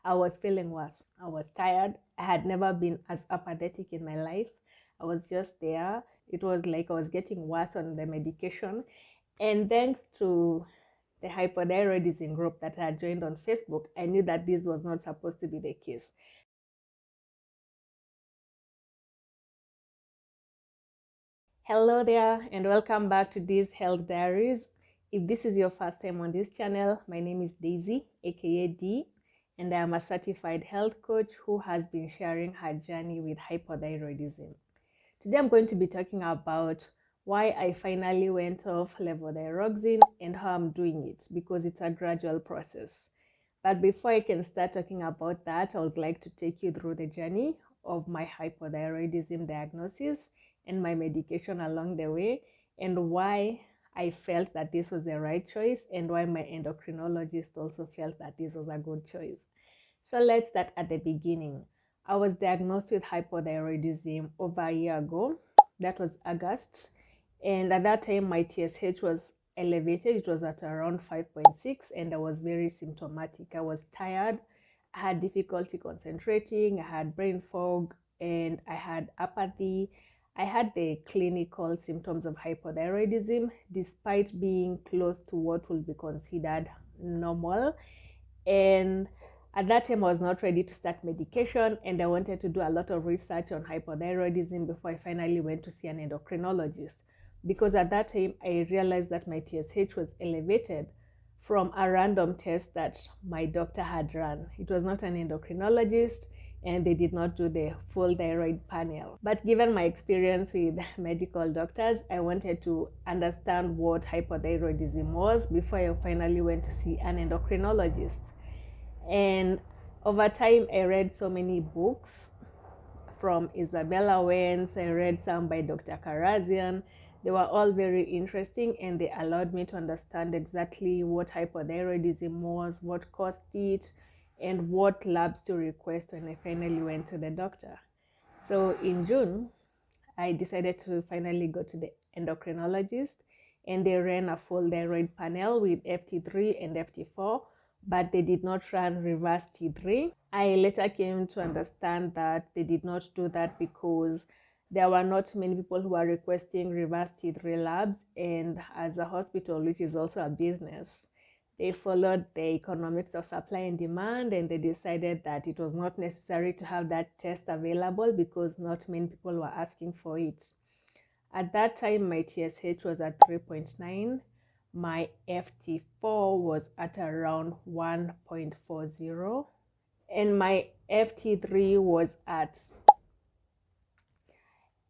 I was feeling worse. I was tired. I had never been as apathetic in my life. I was just there. It was like I was getting worse on the medication. And thanks to the hypothyroidism group that I had joined on Facebook, I knew that this was not supposed to be the case. Hello there, and welcome back to these Health Diaries. If this is your first time on this channel, my name is Daisy, aka D, and I am a certified health coach who has been sharing her journey with hypothyroidism. Today I'm going to be talking about why I finally went off levothyroxine and how I'm doing it, because it's a gradual process. But before I can start talking about that, I would like to take you through the journey of my hypothyroidism diagnosis and my medication along the way, and why I felt that this was the right choice, and why my endocrinologist also felt that this was a good choice. So let's start at the beginning. I was diagnosed with hypothyroidism over a year ago. That was August. And at that time, my TSH was elevated. It was at around 5.6, and I was very symptomatic. I was tired. I had difficulty concentrating. I had brain fog, and I had apathy. I had the clinical symptoms of hypothyroidism, despite being close to what will be considered normal. And at that time, I was not ready to start medication, and I wanted to do a lot of research on hypothyroidism before I finally went to see an endocrinologist. Because at that time, I realized that my TSH was elevated from a random test that my doctor had run. It was not an endocrinologist, and they did not do the full thyroid panel. But given my experience with medical doctors, I wanted to understand what hypothyroidism was before I finally went to see an endocrinologist. And over time, I read so many books from Isabella Wentz. I read some by Dr. Karazian. They were all very interesting, and they allowed me to understand exactly what hypothyroidism was, what caused it, and what labs to request when I finally went to the doctor. So in June, I decided to finally go to the endocrinologist, and they ran a full thyroid panel with FT3 and FT4, but they did not run reverse T3. I later came to understand that they did not do that because there were not many people who were requesting reverse T3 labs, and as a hospital, which is also a business, they followed the economics of supply and demand, and they decided that it was not necessary to have that test available because not many people were asking for it. At that time, my TSH was at 3.9. My FT4 was at around 1.40. And my FT3 was at,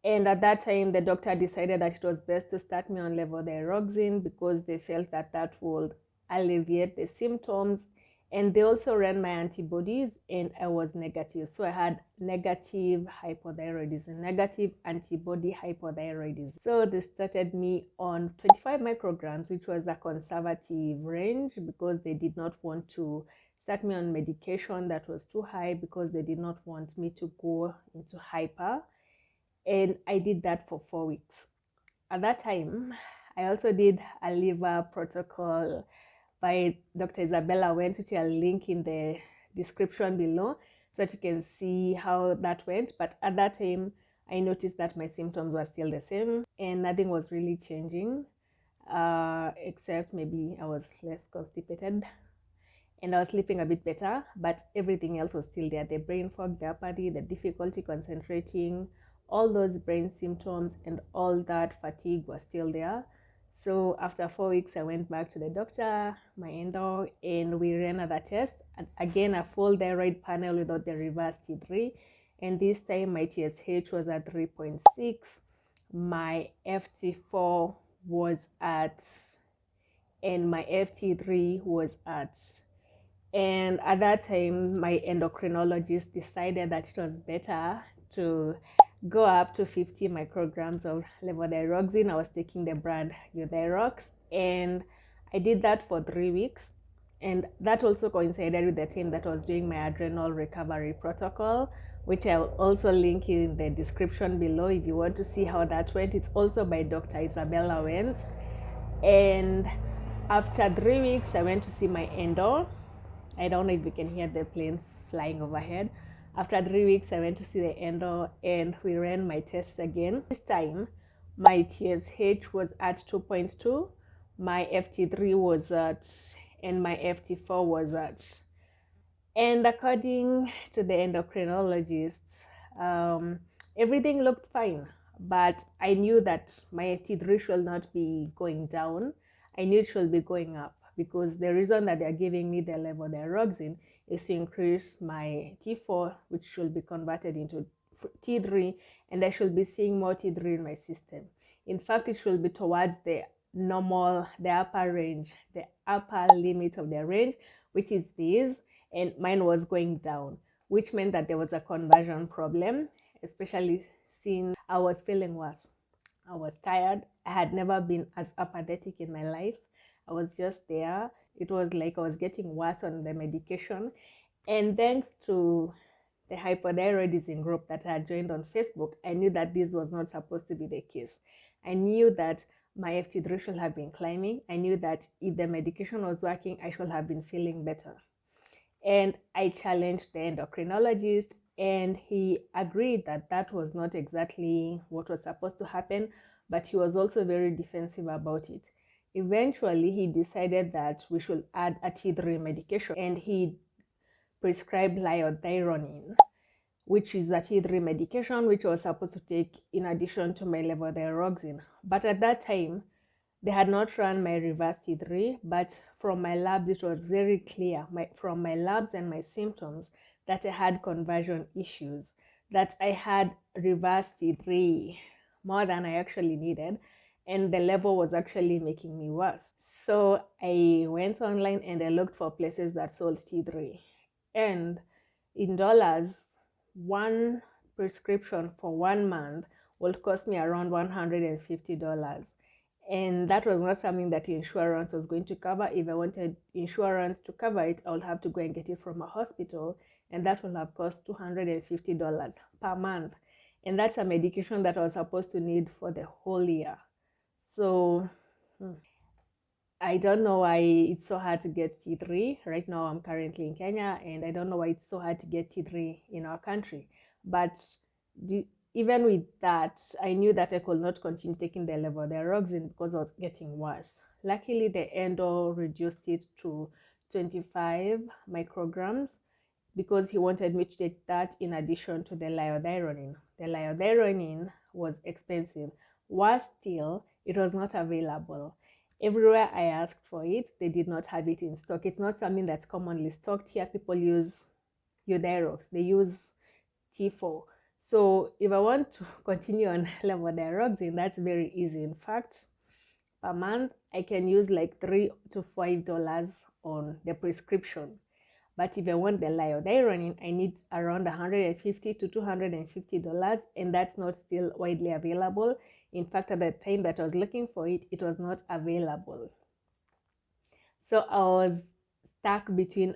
and at that time, the doctor decided that it was best to start me on levothyroxine because they felt that that would alleviate the symptoms. And they also ran my antibodies, and I was negative. So I had negative hypothyroidism, negative antibody hypothyroidism. So they started me on 25 micrograms, which was a conservative range because they did not want to start me on medication that was too high because they did not want me to go into hyper. And I did that for 4 weeks. At that time, I also did a liver protocol by Dr. Isabella Wentz, which I'll link in the description below so that you can see how that went. But at that time, I noticed that my symptoms were still the same and nothing was really changing, except maybe I was less constipated and I was sleeping a bit better, but everything else was still there. The brain fog, the apathy, the difficulty concentrating, all those brain symptoms and all that fatigue was still there. So after 4 weeks, I went back to the doctor, my endo, and we ran another test. And again, a full thyroid panel without the reverse T3. And this time my TSH was at 3.6. My FT4 was at, and my FT3 was at. And at that time, my endocrinologist decided that it was better to go up to 50 micrograms of levothyroxine. I was taking the brand Euthyrox, and I did that for 3 weeks. And that also coincided with the team that was doing my adrenal recovery protocol, which I'll also link in the description below if you want to see how that went. It's also by Dr. Isabella Wentz. And after 3 weeks, I went to see my endo. I don't know if you can hear the plane flying overhead. After 3 weeks, I went to see the endo and we ran my tests again. This time, my TSH was at 2.2, my FT3 was at, and my FT4 was at. And according to the endocrinologist, everything looked fine. But I knew that my FT3 should not be going down. I knew it should be going up because the reason that they're giving me the levothyroxine is to increase my T4, which should be converted into T3, and I should be seeing more T3 in my system. In fact, it should be towards the normal, the upper range, the upper limit of the range, which is this, and mine was going down, which meant that there was a conversion problem, especially since I was feeling worse. I was tired. I had never been as apathetic in my life. I was just there. It was like I was getting worse on the medication. And thanks to the hypothyroidism group that I had joined on Facebook, I knew that this was not supposed to be the case. I knew that my FT3 should have been climbing. I knew that if the medication was working, I should have been feeling better. And I challenged the endocrinologist, and he agreed that that was not exactly what was supposed to happen, but he was also very defensive about it. Eventually, he decided that we should add a T3 medication, and he prescribed levothyroxine, which is a T3 medication which I was supposed to take in addition to my levothyroxine. But at that time, they had not run my reverse T3, but from my labs, it was very clear from my labs and my symptoms that I had conversion issues, that I had reverse T3 more than I actually needed, and the level was actually making me worse. So I went online and I looked for places that sold T3. And in dollars, one prescription for 1 month would cost me around $150. And that was not something that insurance was going to cover. If I wanted insurance to cover it, I would have to go and get it from a hospital, and that would have cost $250 per month. And that's a medication that I was supposed to need for the whole year. So I don't know why it's so hard to get T3. Right now, I'm currently in Kenya, and I don't know why it's so hard to get T3 in our country. But even with that, I knew that I could not continue taking the levothyroxine because I was getting worse. Luckily, the endo reduced it to 25 micrograms because he wanted me to take that in addition to the levothyroxine. The levothyroxine was expensive. Worse still, it was not available. Everywhere I asked for it, they did not have it in stock. It's not something that's commonly stocked here. People use Euthyrox. They use T4. So if I want to continue on levothyroxine, that's very easy. In fact, per month, I can use like $3 to $5 on the prescription. But if I want the levothyroxine, I need around $150 to $250, and that's not still widely available. In fact, at the time that I was looking for it, it was not available. So I was stuck between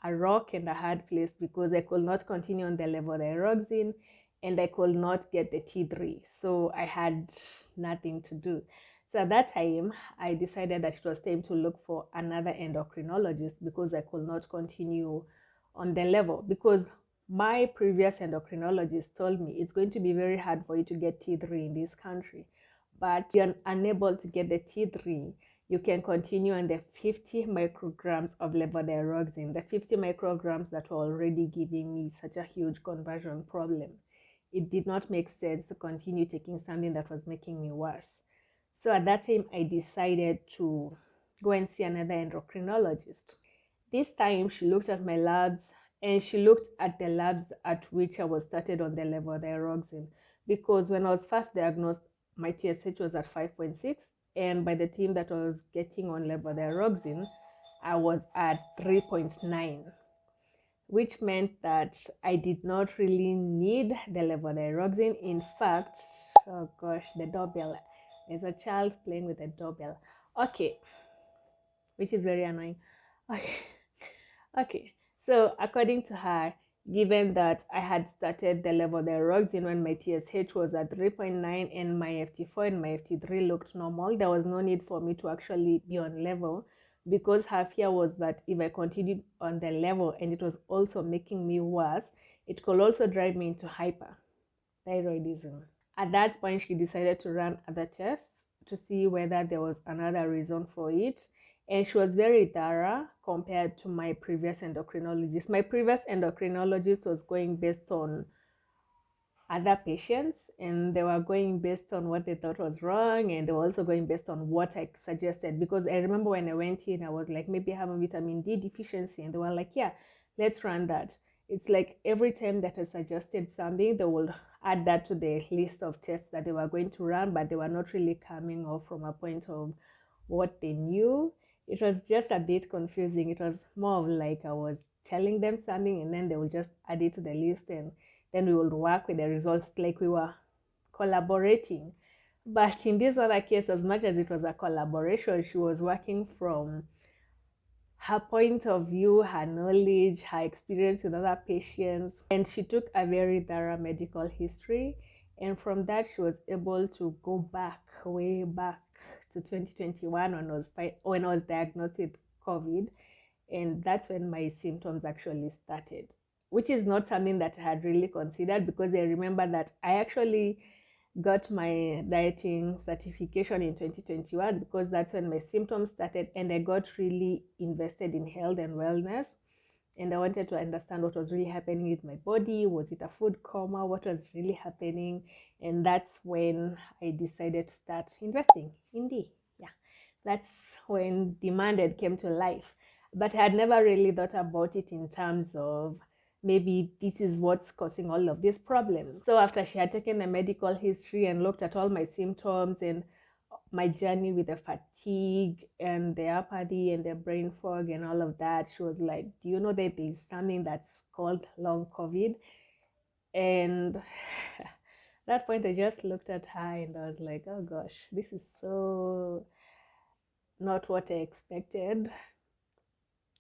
a rock and a hard place because I could not continue on the levothyroxine and I could not get the T3. So I had nothing to do. So at that time, I decided that it was time to look for another endocrinologist because I could not continue on the level. Because my previous endocrinologist told me it's going to be very hard for you to get T3 in this country. But you're unable to get the T3, you can continue on the 50 micrograms of levothyroxine, the 50 micrograms that were already giving me such a huge conversion problem. It did not make sense to continue taking something that was making me worse. So at that time, I decided to go and see another endocrinologist. This time, she looked at my labs and she looked at the labs at which I was started on the levothyroxine. Because when I was first diagnosed, my TSH was at 5.6, and by the time that I was getting on levothyroxine, I was at 3.9, which meant that I did not really need the levothyroxine. In fact, oh gosh, the doorbell. There's a child playing with the doorbell. Okay, which is very annoying. Okay. Okay, so according to her, given that I had started the levothyroxine when my TSH was at 3.9 and my FT4 and my FT3 looked normal, there was no need for me to actually be on level because her fear was that if I continued on the level and it was also making me worse, it could also drive me into hyperthyroidism. At that point, she decided to run other tests to see whether there was another reason for it. And she was very thorough compared to my previous endocrinologist. My previous endocrinologist was going based on other patients, and they were going based on what they thought was wrong, and they were also going based on what I suggested. Because I remember when I went in, I was like, maybe I have a vitamin D deficiency, and they were like, yeah, let's run that. It's like every time that I suggested something, they would add that to the list of tests that they were going to run, but they were not really coming off from a point of what they knew. It was just a bit confusing. It was more of like I was telling them something, and then they would just add it to the list, and then we would work with the results like we were collaborating. But in this other case, as much as it was a collaboration, she was working from her point of view, her knowledge, her experience with other patients. And she took a very thorough medical history. And from that, she was able to go back, way back to 2021 when I was diagnosed with COVID. And that's when my symptoms actually started, which is not something that I had really considered, because I remember that I actually got my dieting certification in 2021, because that's when my symptoms started, and I got really invested in health and wellness, and I wanted to understand what was really happening with my body. Was it a food coma? What was really happening? And that's when I decided to start investing in D. Yeah, that's when Demanded came to life. But I had never really thought about it in terms of maybe this is what's causing all of these problems. So after she had taken a medical history and looked at all my symptoms and my journey with the fatigue and the apathy and the brain fog and all of that, she was like, do you know that there's something that's called long COVID? And at that point, I just looked at her and I was like, oh gosh, this is so not what I expected.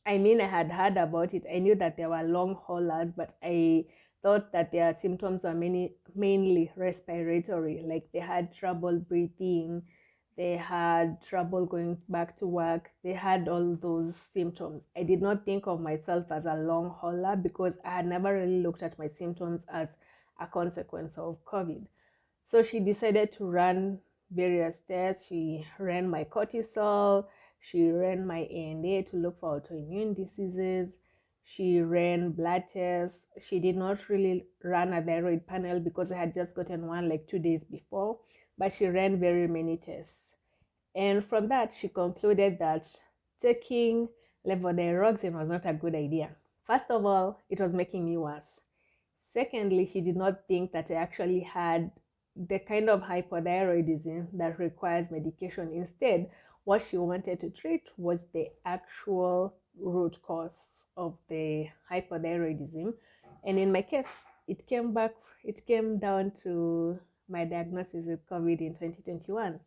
I mean, I had heard about it. I knew that there were long haulers, but I thought that their symptoms were mainly respiratory. Like they had trouble breathing, they had trouble going back to work, they had all those symptoms. I did not think of myself as a long hauler, because I had never really looked at my symptoms as a consequence of COVID. So she decided to run various tests. She ran my cortisol, she ran my ANA to look for autoimmune diseases, she ran blood tests. She did not really run a thyroid panel because I had just gotten one like 2 days before, but she ran very many tests. And from that, she concluded that taking levothyroxine was not a good idea. First of all, it was making me worse. Secondly, she did not think that I actually had the kind of hypothyroidism that requires medication. Instead, what she wanted to treat was the actual root cause of the hypothyroidism. And in my case, it came down to my diagnosis with COVID in 2021.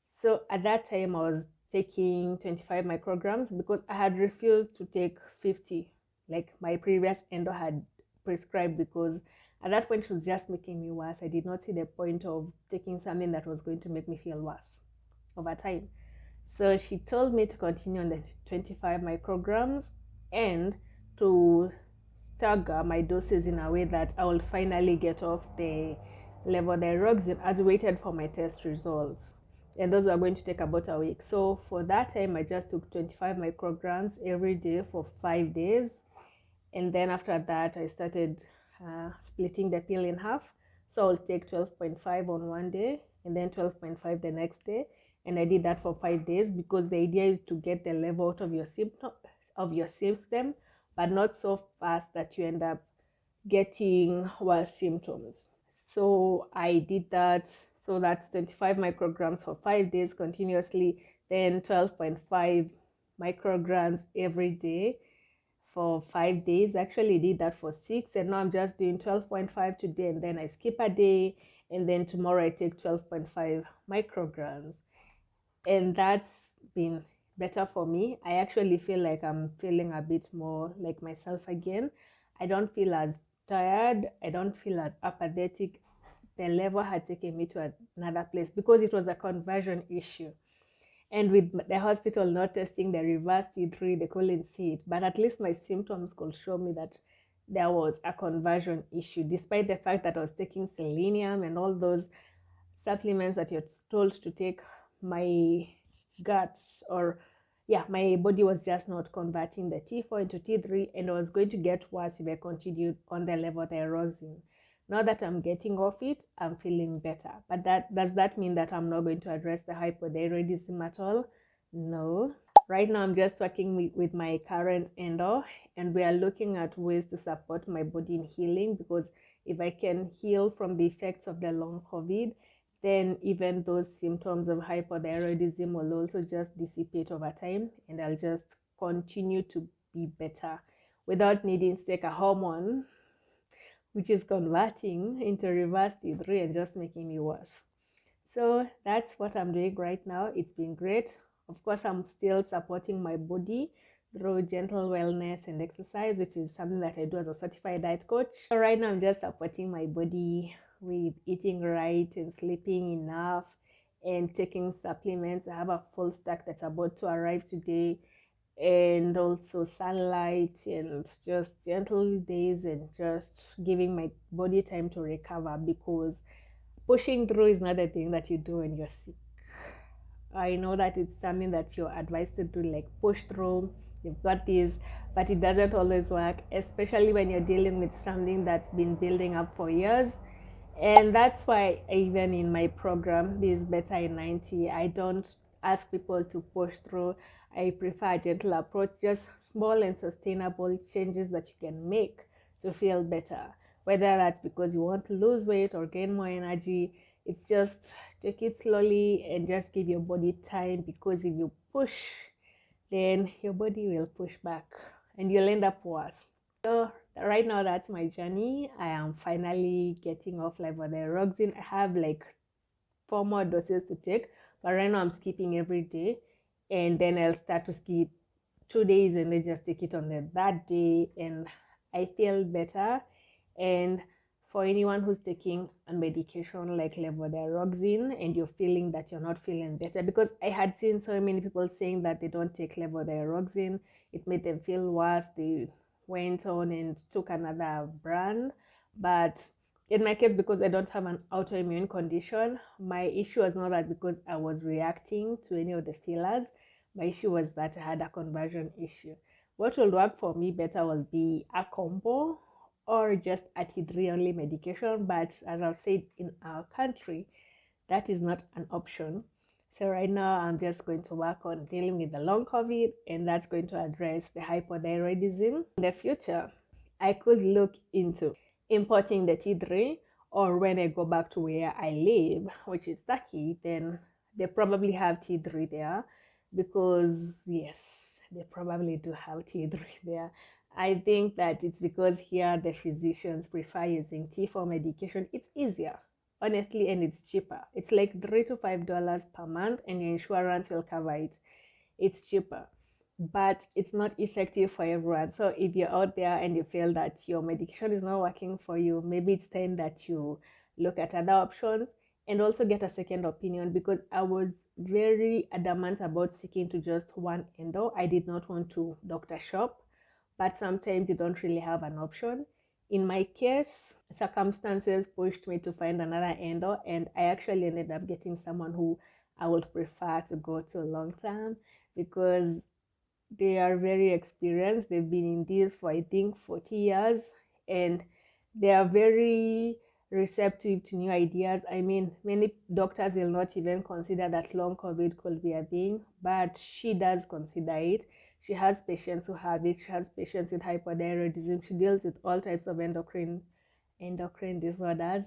So at that time, I was taking 25 micrograms because I had refused to take 50, like my previous endo had prescribed, because at that point, it was just making me worse. I did not see the point of taking something that was going to make me feel worse over time. So she told me to continue on the 25 micrograms and to stagger my doses in a way that I will finally get off the levothyroxine as we waited for my test results. And those are going to take about a week. So for that time, I just took 25 micrograms every day for 5 days. And then after that, I started splitting the pill in half. So I'll take 12.5 on one day and then 12.5 the next day. And I did that for 5 days, because the idea is to get the level out of your system, but not so fast that you end up getting worse symptoms. So I did that. So that's 25 micrograms for 5 days continuously, then 12.5 micrograms every day for 5 days. Actually did that for 6, and now I'm just doing 12.5 today, and then I skip a day, and then tomorrow I take 12.5 micrograms. And that's been better for me. I actually feel like I'm feeling a bit more like myself again. I don't feel as tired, I don't feel as apathetic. The level had taken me to another place, because it was a conversion issue. And with the hospital not testing the reverse T3, they couldn't see it. But at least my symptoms could show me that there was a conversion issue, despite the fact that I was taking selenium and all those supplements that you're told to take. My guts, or yeah, my body was just not converting the T4 into T3, and it was going to get worse if I continued on the levothyroxine. Now that I'm getting off it, I'm feeling better. But that does that mean that I'm not going to address the hypothyroidism at all? No. Right now, I'm just working with my current endo, and we are looking at ways to support my body in healing, because if I can heal from the effects of the long COVID, then even those symptoms of hypothyroidism will also just dissipate over time, and I'll just continue to be better without needing to take a hormone, which is converting into reverse T3 and just making me worse. So that's what I'm doing right now. It's been great. Of course, I'm still supporting my body through gentle wellness and exercise, which is something that I do as a certified diet coach. So right now, I'm just supporting my body with eating right and sleeping enough and taking supplements. I have a full stack that's about to arrive today, and also sunlight and just gentle days and just giving my body time to recover, because pushing through is not a thing that you do when you're sick. I know that it's something that you're advised to do, like push through, you've got this, but it doesn't always work, especially when you're dealing with something that's been building up for years. And that's why even in my program, this Better in 90, I don't ask people to push through. I prefer a gentle approach, just small and sustainable changes that you can make to feel better. Whether that's because you want to lose weight or gain more energy, it's just take it slowly and just give your body time, because if you push, then your body will push back and you'll end up worse. So right now, that's my journey. I am finally getting off levothyroxine. I have like 4 more doses to take, but right now I'm skipping every day, and then I'll start to skip 2 days and then just take it on the third day, and I feel better. And for anyone who's taking a medication like levothyroxine and you're feeling that you're not feeling better, because I had seen so many people saying that they don't take levothyroxine, it made them feel worse, they went on and took another brand. But in my case, because I don't have an autoimmune condition, my issue was not that because I was reacting to any of the fillers. My issue was that I had a conversion issue. What will work for me better will be a combo or just a T3 only medication. But as I've said, in our country, that is not an option. So right now, I'm just going to work on dealing with the long COVID, and that's going to address the hypothyroidism. In the future, I could look into importing the T3, or when I go back to where I live, which is Turkey, then they probably have T3 there, because yes, they probably do have T3 there. I think that it's because here the physicians prefer using T4 medication. It's easier, honestly, and it's cheaper. It's like $3 to $5 per month, and your insurance will cover it. It's cheaper, but it's not effective for everyone. So if you're out there and you feel that your medication is not working for you, maybe it's time that you look at other options and also get a second opinion, because I was very adamant about sticking to just one endo. I did not want to doctor shop, but sometimes you don't really have an option. In my case, circumstances pushed me to find another endo, and I actually ended up getting someone who I would prefer to go to long term, because they are very experienced. They've been in this for, I think, 40 years, and they are very receptive to new ideas. I mean, many doctors will not even consider that long COVID could be a thing, but she does consider it. She has patients who have it. She has patients with hypothyroidism. She deals with all types of endocrine disorders,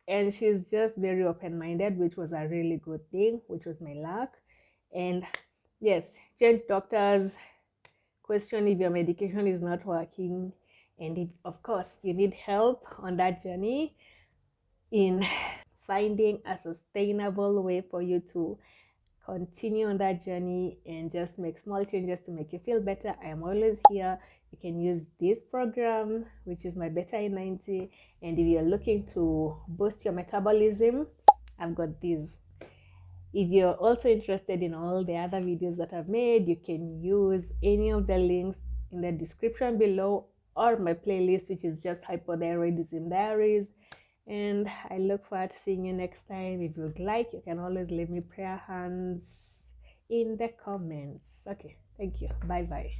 and she's just very open-minded, which was a really good thing, which was my luck. And yes, change doctors, question if your medication is not working, and if, of course, you need help on that journey in finding a sustainable way for you to continue on that journey and just make small changes to make you feel better. I am always here. You can use this program, which is my Better in 90, and if you're looking to boost your metabolism, I've got this. If you're also interested in all the other videos that I've made, you can use any of the links in the description below, or my playlist, which is just Hypothyroidism Diaries. And I look forward to seeing you next time. If you'd like, you can always leave me prayer hands in the comments. Okay, thank you. Bye bye.